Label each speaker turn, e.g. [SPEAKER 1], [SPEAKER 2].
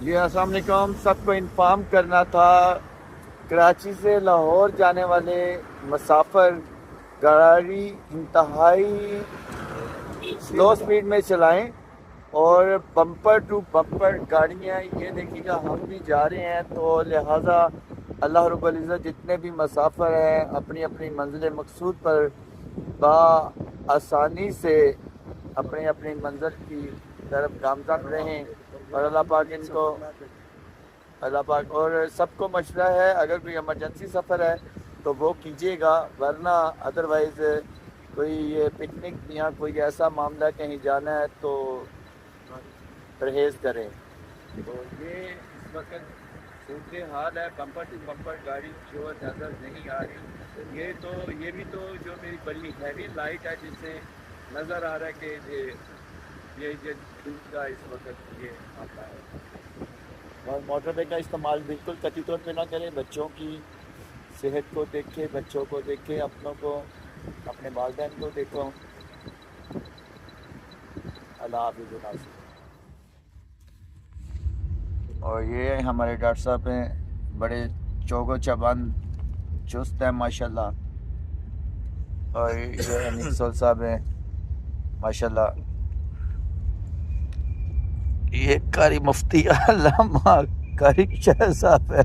[SPEAKER 1] جی السلام علیکم. سب کو انفارم کرنا تھا کراچی سے لاہور جانے والے مسافر گاڑی انتہائی سلو سپیڈ میں چلائیں اور بمپر ٹو بمپر گاڑیاں یہ دیکھیے گا ہم بھی جا رہے ہیں تو لہٰذا اللہ رب العزت جتنے بھی مسافر ہیں اپنی اپنی منزل مقصود پر بآسانی سے اپنی اپنی منزل کی طرف گامزن رہیں اور اللہ پاک ان کو اللہ پاک اور سب کو مشورہ ہے اگر کوئی ایمرجنسی سفر ہے تو وہ کیجیے گا ورنہ ادروائز کوئی یہ پکنک یا کوئی ایسا معاملہ کہیں جانا ہے تو پرہیز کریں. تو یہ اس وقت صورتحال ہے بمپر ٹو بمپر گاڑی جو نظر نہیں آ رہی. یہ بھی تو جو میری بڑی ہیوی لائٹ ہے جس سے نظر آ رہا ہے کہ یہ دھوپ کا اس وقت یہ آتا ہے. اور موٹر وے کا استعمال بالکل قطعی طور پہ نہ کریں. بچوں کی صحت کو دیکھے, بچوں کو دیکھے, اپنوں کو, اپنے والدین کو دیکھو. اللہ حافظ ناصر. اور یہ ہمارے ڈاکٹر صاحب ہیں, بڑے چوگ و چبند چست ہیں ماشاءاللہ. اور یہ نکسول صاحب ہیں ماشاءاللہ. یہ قاری مفتی علامہ قاری شاہ صاحب ہے.